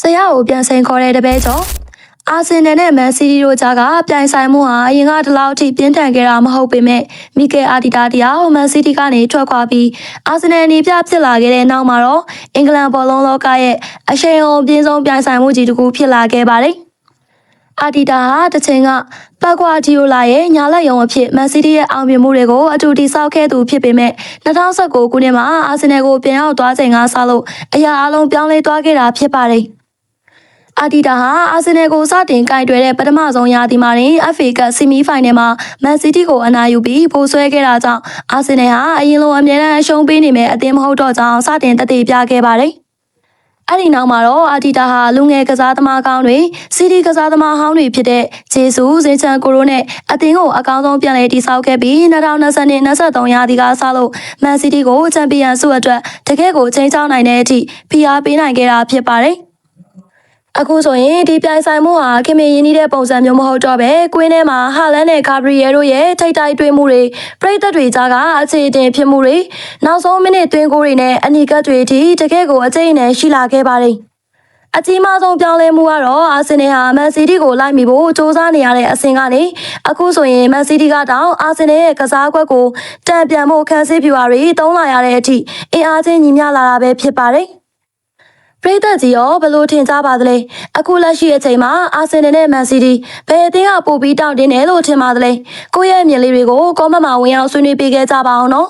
ဆရာကိုပြန်ဆင်ခေါ်တဲ့တပည့်ကျော်အာဆင်နယ်နဲ့မန်စီးတီးတို့ကြားကပြိုင်ဆိုင်မှုဟာအရင်ကတလောက်ထိပြင်းထန်ခဲ့တာမဟုတ်ပေမဲ့မီကယ်အာတီတာတရားမန်စီးတီးကနေထွက်ခွာပြီးအာဆင်နယ်အနေပြဖြစ်လာခဲ့တဲ့နောက်မှာတော့အင်္ဂလန်ဘောလုံးလောကရဲ့အရှိန်အဟုန်ပြင်းဆုံးပြိုင်ဆိုင်မှုကြီးတစ်ခုဖြစ်လာခဲ့ပါတယ်။အာတီတာဟာတစ်ချိန်ကပတ်ကွာဂျီယိုလာရဲ့ညာလက်ရုံအဖြစ်မန်စီးတီးရဲ့အောင်မြင်မှုတွေကိုအတူတည်ဆောက်ခဲ့သူဖြစ်ပေမဲ့2019ခုနှစ်မှာအာဆင်နယ်ကိုပြန်ရောက်သွားချိန်ကစလို့အရာအလုံးပြောင်းလဲသွားခဲ့တာဖြစ်ပါတယ်။အာတီတာဟာအာဆင်နယ်ကိုစတင်ကင်တွယ်တဲ့ပထမဆုံးရာသီမှာတွင် FA ကဆီမီဖိုင်နယ်မှာမန်စီးတီးကိုအနိုင်ယူပြီးပိုဆွဲခဲ့တာကြောင့်အာဆင်နယ်ဟာအရင်လိုအမြဲတမ်းအရှုံးပေးနေမယ်အသင်းမဟုတ်တော့ကြောင်းစတင်တည်ပြခဲ့ပါတယ်။အဲ့ဒီနောက်မှာတော့အာတီတာဟာလူငယ်ကစားသမားကောင်းတွေစီးတီးကစားသမားဟောင်းတွေဖြစ်တဲ့ဂျေဆူဇင်ချန်ကိုရိုနဲ့အသင်းကိုအကောင်းဆုံးပြန်လည်တည်ဆောက်ခဲ့ပြီး2020-23ရာသီကစလို့မန်စီးတီးကိုချန်ပီယံဆုအတွက်တကယ့်ကိုချိန်ချောင်းနိုင်တဲ့အထိဖိအားပေးနိုင်ခဲ့တာဖြစ်ပါတယ်။အခုဆိုရင်ဒီပြိုင်ဆိုင်မှုဟာခင်မင်းရင်းနှီးတဲ့ပုံစံမျိုးမဟုတ်တော့ပဲကွင်းထဲမှာဟာလန်နဲ့ဂါဘရီယဲတို့ရဲ့ထိပ်တိုက်တွေ့မှုတွေပရိသတ်တွေကြားကအခြေအတင်ဖြစ်မှုတွေနောက်ဆုံးမိနစ်သွင်းဂိုးတွေနဲ့အနီကတ်တွေအထိတကယ့်ကိုအကျိတ်နဲ့ရှိလာခဲ့ပါတယ်။အကြီးမားဆုံးပြောင်းလဲမှုကတော့အာဆင်နယ်ဟာမန်စီးတီးကိုလိုက်မိဖို့စ조사နေရတဲ့အဆင့်ကနေအခုဆိုရင်မန်စီးတီးကတောင်အာဆင်နယ်ရဲ့ကစားကွက်ကိုတန်ပြန်ဖို့ခန်းစစ်ဖြူတွေတုံးလာရတဲ့အထိအင်အားချင်းညီမျှလာတာပဲဖြစ်ပါတယ်။ပရိသတ်ကြီးရောဘလို့ထင်ကြပါသလဲအခုလက်ရှိအချိန်မှာအာဆင်နယ်နဲ့မန်စီးတီးဘယ်အသင်းကပိုပြီးတောင့်တင်းတယ်လို့ထင်ပါသလဲကိုယ့်ရဲ့အမြင်လေးတွေကိုကောမန့်မှာဝင်အောင်ဆွေးနွေးပေးခဲ့ကြပါအောင်နော်